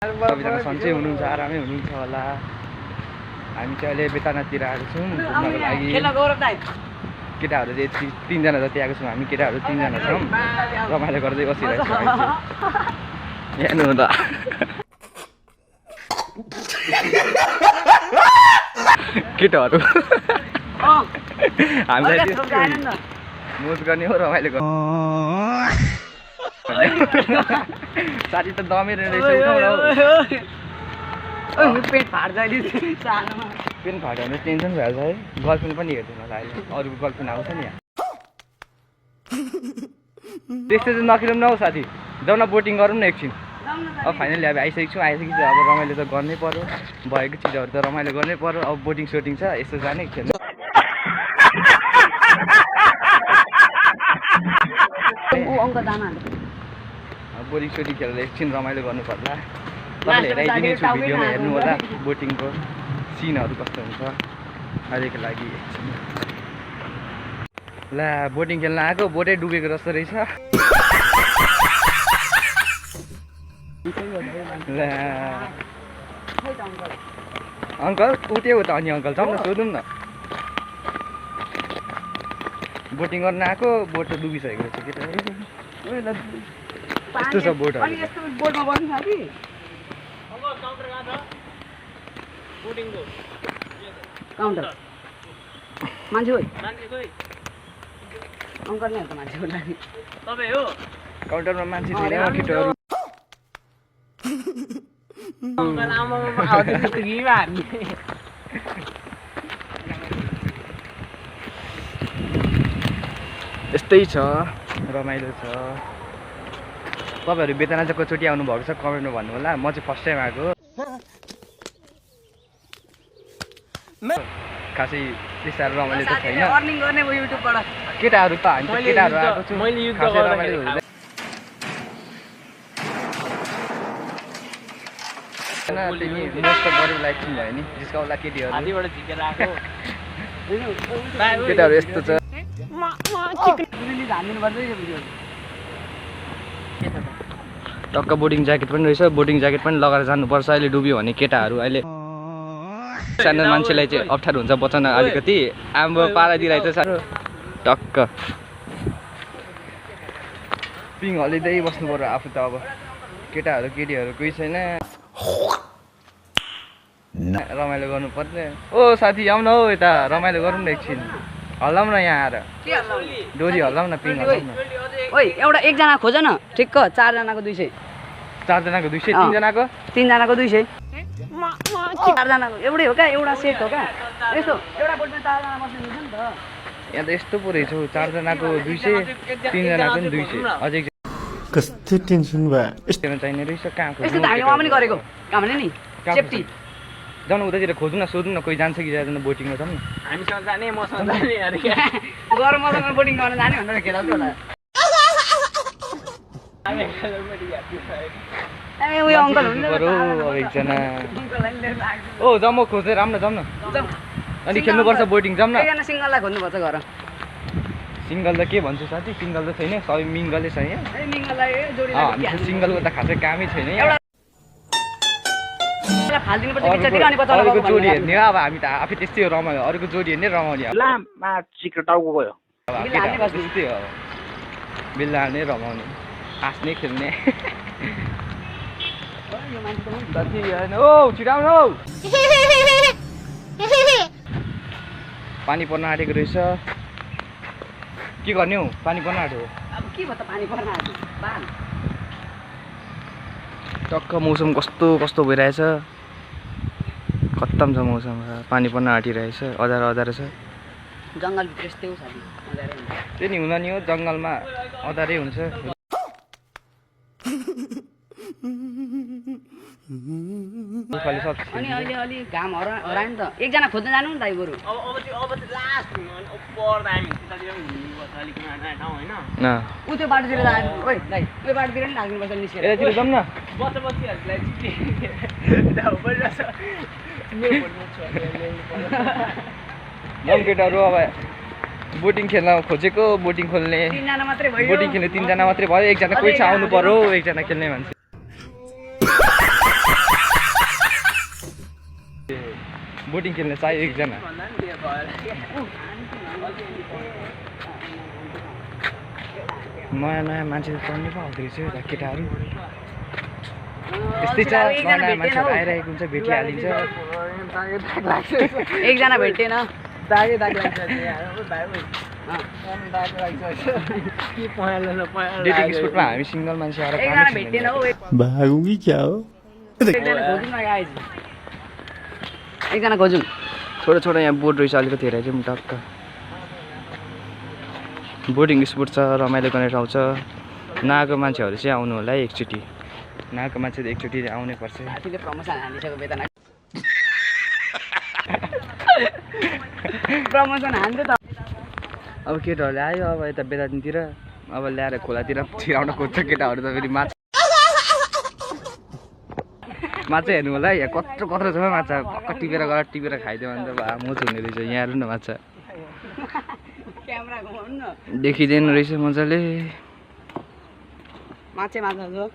सबैजना सन्चै हुनुहुन्छ, आरामै हुनुहुन्छ होला। हामी चाहिँ अहिले बेतानातिर आएको छौँ घुम्नको लागि। केटाहरू चाहिँ 3जना जति आएको छौँ हामी, केटाहरू 3जना छौँ, रमाइलो गर्दै बसिरहेको छौँ हामी चाहिँ। हेर्नु त केटाहरू हामीलाई मोज गर्ने हो, रमाइलो गर्ने। साथी त दमेर रहेछ। पेट फाट्छ पेन फाट्यो भने टेन्सन भइहाल्छ है। गर्लफ्रेन्ड पनि हेर्दैन होला अहिले, अरूको गर्लफ्रेन्ड आउँछ नि यहाँ। त्यस्तो चाहिँ नखेलौँ न हौ साथी, जाउँ न बोटिङ गरौँ न एकछिन। अब फाइनली अब आइसकेको छौँ, आइसकेपछि अब रमाइलो त गर्नै पर्यो, भएको चिजहरू त रमाइलो गर्नै पर्यो। अब बोटिङ सोटिङ छ, यसो जाने खेल्नु। बोटिङ सोटिङ खेलेर एकछिन रमाइलो गर्नु पर्ला। तपाईँले हेराइदिने छु भिडियोमा, हेर्नु होला बोटिङको सिनहरू कस्तो हुन्छ। अहिलेको लागि एकछिन ला बोटिङ खेल्न आएको, बोटै डुबेको जस्तो रहेछ। ला अङ्कल उठ्यो त अनि अङ्कल जाउँ न, सोधौँ न। बोटिङ गर्न आएको, बोट त डुबिसकेको रहेछ केटा। यस्तो छ बोटहरू। काउन्टर मान्छे हो अङ्कल नै हो त मान्छे हो लागि तपाईँ हो काउन्टरमा मान्छे धेरै हो केटाहरू। यस्तै छ, रमाइलो छ। तपाईँहरू बेतना चाहिँ कचोटि आउनुभएको छ कमेन्टमा भन्नु होला। म चाहिँ फर्स्ट टाइम आएको, खासै त्यस्तो रमाइलो त छैन। अर्निङ गर्ने हो युट्युबबाट केटाहरू त हामी केटाहरू आएको छु, खासै रमाइलो हुँदैन। तिमी मोस्ट गऱ्यो लाइक किन भयो नि जिस्काउला केटीहरू। केटाहरू यस्तो छ। टक्क बोटिङ ज्याकेट पनि रहेछ, बोटिङ ज्याकेट पनि लगाएर जानुपर्छ। अहिले डुब्यो भने केटाहरू अहिले सानो मान्छेलाई चाहिँ अप्ठ्यारो हुन्छ बचाउन अलिकति। आम्बो पारादिरहेछ साह्रो। टक्क पिङ हलिँदै बस्नु पर्यो आफू त। अब केटाहरू केटीहरू कोही छैन, रमाइलो गर्नु पर्ने। ओ साथी आउन हौ यता, रमाइलो गरौँ न एकछिन। हल्लाउँ न यहाँ आएर, डोरी हल्लाउँ न, पिङ हल्लाउँ न। ओइ एउटा एकजना खोज न, ठिक्क 4जनाको 200। 4जनाको 200, 3जनाको 200। 4जनाको एउटै हो क्या, एउटा सेट हो क्या। यस्तो एउटा बोटमा 4जना बस्नु मिल्छ नि त। यहाँ त यस्तो पो रहेछ, 4जनाको 200, 3जनाको पनि 200। अझै कस्तो टेन्सन भयो यस्तो चाहिने रहेछ। कहाँ यस्तो त हामी वहाँ पनि गरेको काम भने नि सेफ्टी। जाउँ उतातिर खोजौँ न, सोधौँ न कोही जान्छ कि जाँदैन बोटिङमा। जाउँ न, हामीसँग जाने मसँग जाने अरे गरम मसँग बोटिङ गर्न जाने भनेर खेलाउँछ होला। ए उयो अङ्कल हुनुहुन्छ अब एकजना। ओ जाउँ म खोजेर आउँ न, जाउँ न। अनि खेल्नुपर्छ बोटिङ, जाउँ न। एकजना सिङ्गललाई खोज्नुपर्छ घर। सिङ्गल त के भन्छु साथी, सिङ्गल त छैन, सबै मिङ्गलै छ यहाँ। मिङ्गललाई सिङ्गलको त खासै कामै छैन यहाँ। अरूको जोडी हेर्ने हो, अब हामी त आफै त्यस्तै हो रमायो, अरूको जोडी हेर्ने रमाउने। चिक्रो टाउको गयो त्यस्तै हो, बिल्ला हाल्ने रमाउने, हाँस्ने खेल्ने। साथी होइन ओ छिटो आउनु हौ, पानी पर्न आँटेको रहेछ। के गर्ने हौ, पानी पर्न आँट्यो। अब के भयो त पानी पर्न आँट्यो। टक्क मौसम कस्तो कस्तो भइरहेछ, खत्तम छ मौसम। पानी पर्न आँटिरहेछ, अँधारो अँधारो छ। जङ्गलभित्र यस्तै हो साथी, अँधारै हुन्छ। त्यो नि हुँदा नि हो, जङ्गलमा अँधारै हुन्छ। अनि अहिले अलि घाम हरायो नि त, एकजना खोज्न जानु नि त बरु। अब चाहिँ लास्ट पर्दा हामी त्यतातिर हिँड्नुपर्छ अलिक नयाँ ठाउँ होइन। उ त्यो बाटोतिर जानु, ओइ दाइ त्यो बाटोतिर नि लाग्नुपर्छ निस्केर। यतातिर जाउँ न। बसिहाल्छलाई केटाहरू अब बोटिङ खेल्न खोजेको, बोटिङ खोल्ने 3जना मात्रै भयो। बोटिङ खेल्ने 3जना मात्रै भयो, एकजना कोही छ आउनु पर्यो, एकजना खेल्ने मान्छे। बोटिङ खेल्न चाहियो एकजना नयाँ नयाँ मान्छे चढ्नु पो आउँदो रहेछ यता केटाहरू यस्तै छ नयाँ नयाँ मान्छेहरू आइरहेको हुन्छ भेटिहालिन्छ एकजना भेटेन डेटिङ स्पोर्टमा हामी सिङ्गल मान्छे आएर एकजना भेटेन हौ भागूंगी क्या हो एकजना खोजौँ छोटो छोटो यहाँ बोट रहेछ अलिकति हेरेर चाहिँ टक्क बोटिङ स्पोर्ट छ रमाइलो गर्ने ठाउँ छ नआएको मान्छेहरू चाहिँ आउनु होला है एकचोटि नआएको मान्छे त एकचोटि आउनै पर्छ साथीले प्रमोसन हानिसक्यो वेतन प्रमोसन हान्छ त अब केटाहरूले आयो अब यता बेदातिनतिर अब ल्याएर खोलातिर छिराउन खोज्छ केटाहरू त फेरि माछा हेर्नु होला यहाँ कत्रो कत्रो छ माछा पक्क टिपेर गएर टिपेर खाइदियो भने त मोच हुने रहेछ यहाँ हेर्नु न माछा क्यामेरा घुमाउनु न देखिँदैन रहेछ मजाले माछा छ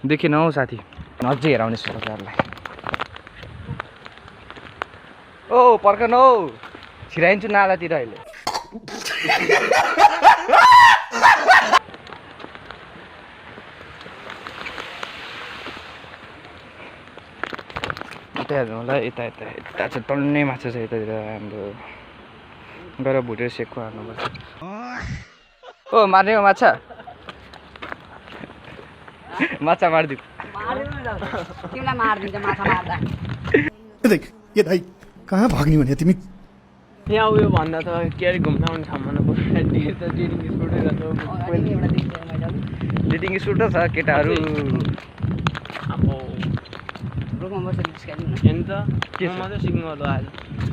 देखिन हौ साथी नजै हेराउने छु तपाईँहरूलाई ओ पर्खन हौ छिराइन्छु नालातिर अहिले यता हेर्नु होला यता यता यता चाहिँ टन्नै माछा छ यतातिर हाम्रो गएर भुटेर सेकको हाल्नुपर्छ ओ मार्ने हो माछा माछा मारिदिउँ तिमीलाई मारिदिन्छ माछा मार्दा देख ये भाई कहाँ भाग्ने भने तिमी यहाँ उयो भन्दा त के अरे घुम्न आउने ठाउँमा डेटिङ स्पोर्ट छ केटाहरू रुखमा बसेर निस्काइदिउँ न हेर्नु त के मात्रै सिक्नु होला आज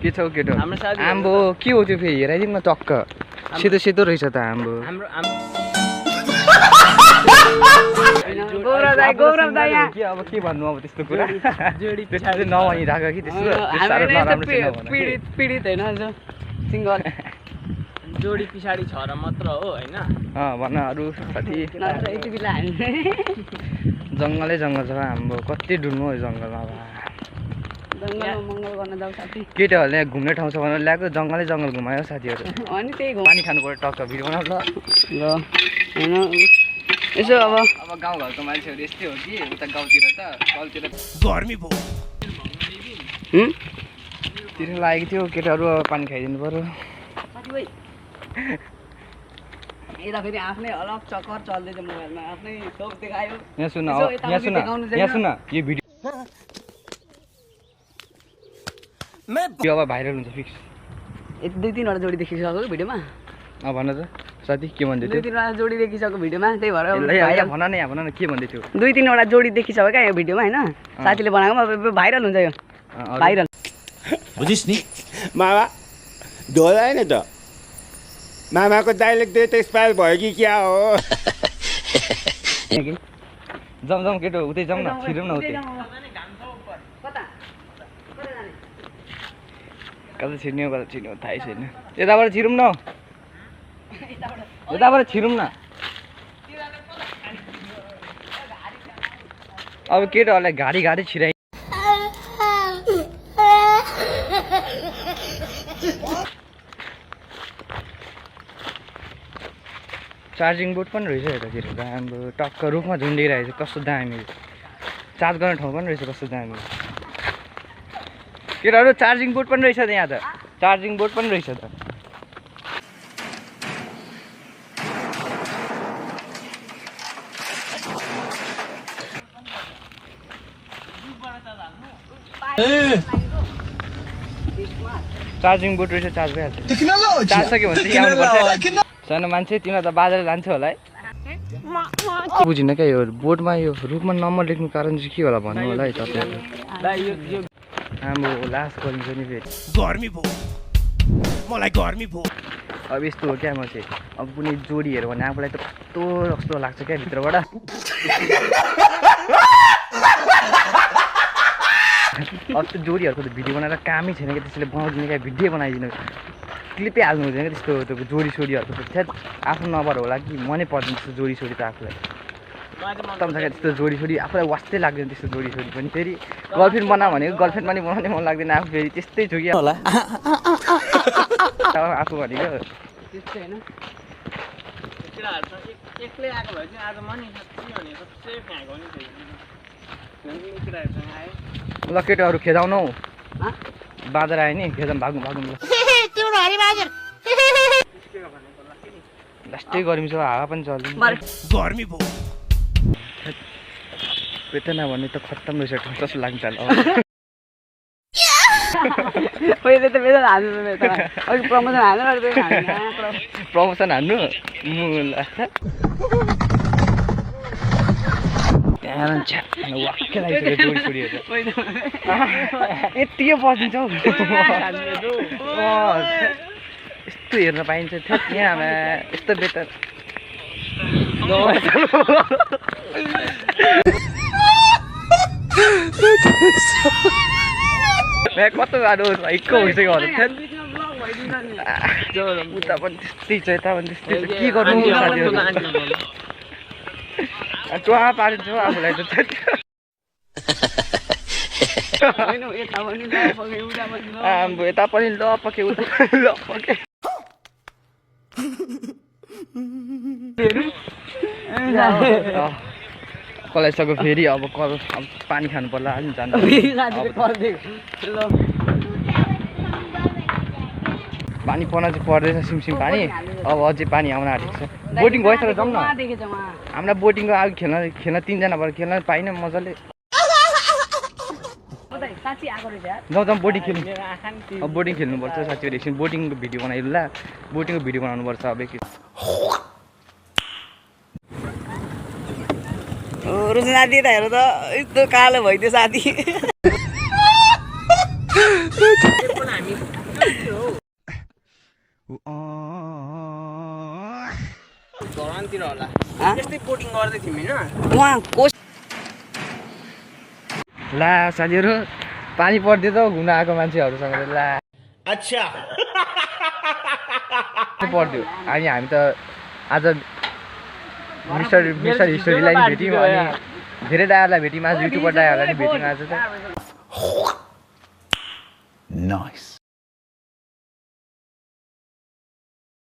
के छ हौ केटा हाम्रो साथी आम्बो के हो त्यो फेरि हेराइदिउँ न टक्क सेतो सेतो रहेछ त आम्बो हाम्रो गौरव दाइ यहाँ के अब के भन्नु अब त्यस्तो कुरा जोडी त्यसरी नभनिराख कि त्यस्तो साह्रो नराम्रो चाहिँ नभन कि। पीडित होइन जो सिङ्गल जोडी पछाडि छ र मात्र हो होइन भन अरू साथी नत्र यति बेला हामी जङ्गलै जङ्गल छ हाम्रो कति डुल्नु हो जङ्गलमा जङ्गलमा मङ्गल गर्न जाऊ साथी केटाहरूले यहाँ घुम्ने ठाउँ छ भनेर ल्याएको जङ्गलै जङ्गल घुमायो साथीहरू अनि त्यही घुम पानी खानु पर्यो टक्क भिडियो बनाउ ल होइन यसो अब गाउँघरको मान्छेहरू यस्तै हो कि उता गाउँतिर गर्मी भयो तिर्नु लागेको थियो केटाहरू अब पानी खाइदिनु पर्यो साथीभाइ यता फेरि आफ्नै अलग चक्कर चल्दैछ मोबाइलमा आफ्नै सोक देखायो यहाँ सुन यसो यताउति यहाँ सुन देखाउनु छैन। यहाँ सुन यो भिडियो यो अब भाइरल हुन्छ फिक्स दुई तिनवटा जोडी देखिसक्यो भिडियोमा भन त साथी के भन्दै दुई थियो तिनवटा जोडी देखिसक्यो भिडियोमा त्यही भएर यहाँ भन न के भन्दै थियो दुई तिनवटा जोडी देखिसक्यो क्या यो भिडियोमा होइन साथीले बनाएको भाइरल हुन्छ यो भाइरल बुझिस् नि मामा ढोलाएन त मामाको डाइलेक्ट दे त एक्सपायर भयो कि क्या हो जाउँ जाउँ केटो उतै जाउँ न छिरौँ न उतै कता छिर्ने हो कता छिर्ने हो थाहै छैन यताबाट छिरौँ न यताबाट छिरौँ न अब केटाहरूलाई घाडी घाडी छिराइ चार्जिङ बोर्ड पनि रहेछ यतातिर राम्रो टक्क रुखमा झुन्डिरहेको छ कस्तो दामी चार्ज गर्ने ठाउँ पनि रहेछ कस्तो दामी केटाहरू चार्जिङ बोर्ड पनि रहेछ त यहाँ त चार्जिङ बोर्ड पनि रहेछ त चार्जिङ बोर्ड रहेछ चार्ज भइहाल्छ चार्ज सक्यो भने चाहिँ आउनुपर्छ सानो मान्छे तिमीलाई त बाजारे लान्छ होला है बुझिनँ क्या यो बोर्डमा यो रुखमा नम्बर लेख्नु कारण चाहिँ के होला भन्नु होला है तपाईँहरू हाम्रो लास गरिन्छ नि फेरि गर्मी भयो मलाई गर्मी भयो अब यस्तो हो क्या म चाहिँ अब कुनै जोडी हेऱ्यो भने आफूलाई त कस्तो जस्तो लाग्छ क्या भित्रबाट अब त्यो जोडीहरूको त भिडियो बनाएर कामै छैन क्या त्यसैले बनाउँदिनँ क्या भिडियो बनाइदिनु क्लिपै हाल्नु हुँदैन क्या त्यस्तो त्यो जोडी सोडीहरूको त थ्याट आफ्नो नम्बर होला कि मनै पर्दैन त्यस्तो जोडी सोडी त आफूलाई खत्तम छ क्या त्यस्तो जोडी छोडी आफूलाई वास्तै लाग्दैन त्यस्तो जोडी छोडी पनि फेरि गर्लफ्रेन्ड बनाऊ भनेको गर्लफ्रेन्ड पनि बनाउनै मन लाग्दैन आफू फेरि त्यस्तै छु कि होला आफू भनेको त्यस्तै होइन एक्लै आएको भए चाहिँ आज म नि साँच्चै भनेको सबसे फ्याँको नि थियो केटाहरूसँग आएँ ल केटाहरू खेदाउनु हौ हाँ? बाँदर आयो नि खेदाउनु भाग्नु भाग्नु ल लास्टै गर्मी छ हावा पनि चल्दैन गर्मी भयो पेटना भन्ने त खत्तम रहेछ जस्तो लाग्छ होला पहिले त बेला हाल्नु अघि प्रमोसन हाल्नु प्रमोसन हान्नु त्यहाँ वाक्कै लागिसक्यो जोडी छोडीहरू यत्तिकै बसिन्छ हौ यस्तो हेर्न पाइन्छ यहाँमा यस्तो बेटर कस्तो गाह्रो हिक्को भइसक्यो होला उता पनि त्यस्तै छ यता पनि त्यस्तै छ के गर्नु टुवा पारिन्छ हौ आफूलाई त यता पनि ल पके उता ल पके कलाइसक्यो फेरि अब पानी खानु पर्ला नि जानु पानी पर्न चाहिँ पर्दैछ सिमसिम पानी अब अझै पानी आउन आँटेको छ बोटिङ गइसक्यो जाउँ न हामीलाई बोटिङको अघि खेल्न तिनजना भएर खेल्न पाइन मजाले जाउँ जाउँ बोटिङ खेल्नु अब बोटिङ खेल्नुपर्छ साथीहरू एकछिन बोटिङको भिडियो बनाइदिनु ल बोटिङको भिडियो बनाउनुपर्छ अब एकछिन साथी त हेर त यस्तो कालो भइदियो साथी घरतिर होला यस्तै बोटिङ गर्दै थियौँ होइन उहाँ कोस ला साथीहरू पानी पर्दै त घुम्न आएको मान्छेहरूसँग ला अच्छा पर्यो अनि हामी त आज मिस्टर हिस्टोरीलाई नि भेट्यौँ अनि धेरै दायाहरूलाई भेट्यौँ आज युट्युबर दायाहरूलाई नि भेट्यौँ आज त